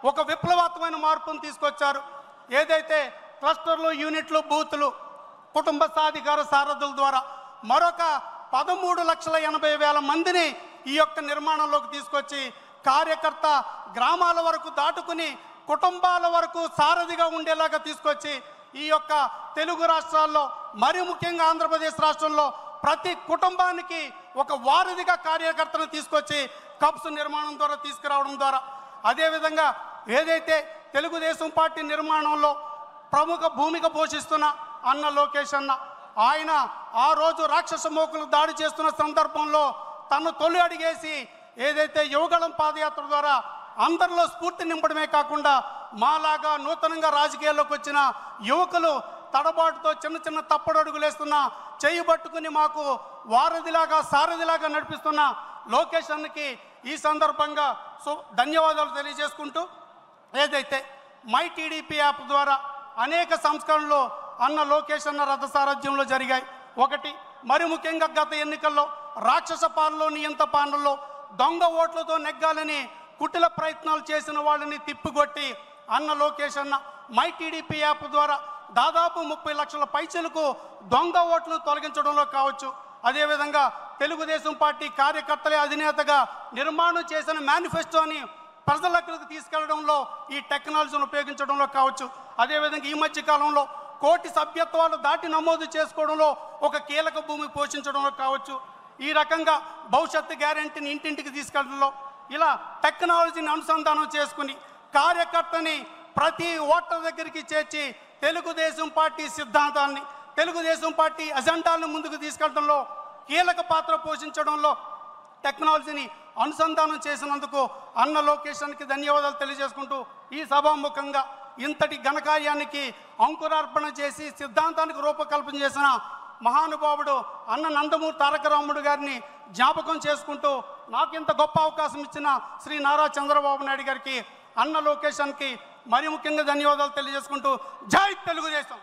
ఒక విప్లవాత్మకమైన మార్పును తీసుకొచ్చారు. ఏదైతే క్లస్టర్లు, యూనిట్లు, బూతులు, కుటుంబ సాధికార సారథుల ద్వారా మరొక 13,80,000 మందిని ఈ యొక్క నిర్మాణంలోకి తీసుకొచ్చి కార్యకర్త గ్రామాల వరకు దాటుకుని కుటుంబాల వరకు సారథిగా ఉండేలాగా తీసుకొచ్చి ఈ యొక్క తెలుగు రాష్ట్రాల్లో మరి ముఖ్యంగా ఆంధ్రప్రదేశ్ రాష్ట్రంలో ప్రతి కుటుంబానికి ఒక వారధిగా కార్యకర్తను తీసుకొచ్చి కప్స్ నిర్మాణం ద్వారా తీసుకురావడం ద్వారా అదేవిధంగా ఏదైతే తెలుగుదేశం పార్టీ నిర్మాణంలో ప్రముఖ భూమిక పోషిస్తున్న అన్న లోకేష్ అన్న, ఆయన ఆ రోజు రాక్షస మోకులు దాడి చేస్తున్న సందర్భంలో తను తొలి అడిగేసి ఏదైతే యువగళం పాదయాత్ర ద్వారా అందరిలో స్ఫూర్తి నింపడమే కాకుండా మాలాగా నూతనంగా రాజకీయాల్లోకి వచ్చిన యువకులు తడబాటుతో చిన్న చిన్న తప్పుడు అడుగులేస్తున్న చేయి పట్టుకుని మాకు వారధిలాగా సారథిలాగా నడిపిస్తున్న లోకేష్ అన్నకి ఈ సందర్భంగా ధన్యవాదాలు తెలియజేసుకుంటూ ఏదైతే మై టీడీపీ యాప్ ద్వారా అనేక సంస్కరణలు అన్న లోకేష్ అన్న రథసారథ్యంలో జరిగాయి. ఒకటి, మరి ముఖ్యంగా గత ఎన్నికల్లో రాక్షస పాలనలో, నియంత పాలనలో దొంగ ఓట్లతో నెగ్గాలని కుటిల ప్రయత్నాలు చేసిన వాళ్ళని తిప్పికొట్టి అన్న లోకేష్ అన్న మై టీడీపీ యాప్ ద్వారా దాదాపు 30 లక్షల పైచలకు దొంగ ఓట్లు తొలగించడంలో కావచ్చు, అదేవిధంగా తెలుగుదేశం పార్టీ కార్యకర్తలే అధినేతగా నిర్మాణం చేసిన మేనిఫెస్టోని ప్రజలకు తీసుకెళ్లడంలో ఈ టెక్నాలజీని ఉపయోగించడంలో కావచ్చు, అదేవిధంగా ఈ మధ్య కాలంలో 1 కోటి సభ్యత్వాలు దాటి నమోదు చేసుకోవడంలో ఒక కీలక భూమి పోషించడంలో కావచ్చు, ఈ రకంగా భవిష్యత్తు గ్యారెంటీని ఇంటింటికి తీసుకెళ్లడంలో ఇలా టెక్నాలజీని అనుసంధానం చేసుకుని కార్యకర్తని ప్రతి ఓటర్ దగ్గరికి చేర్చి తెలుగుదేశం పార్టీ సిద్ధాంతాన్ని, తెలుగుదేశం పార్టీ అజెండాలను ముందుకు తీసుకెళ్లడంలో కీలక పాత్ర పోషించడంలో టెక్నాలజీని అనుసంధానం చేసినందుకు అన్న లోకేషన్కి ధన్యవాదాలు తెలియజేసుకుంటూ ఈ సభాముఖంగా ఇంతటి ఘనకార్యానికి అంకురార్పణ చేసి సిద్ధాంతానికి రూపకల్పన చేసిన మహానుభావుడు అన్న నందమూరి తారక రాముడు గారిని జ్ఞాపకం చేసుకుంటూ నాకు ఇంత గొప్ప అవకాశం ఇచ్చిన శ్రీ నారా చంద్రబాబు నాయుడు గారికి, అన్న లోకేషన్కి మరి ముఖ్యంగా ధన్యవాదాలు తెలియజేసుకుంటూ జై తెలుగుదేశం.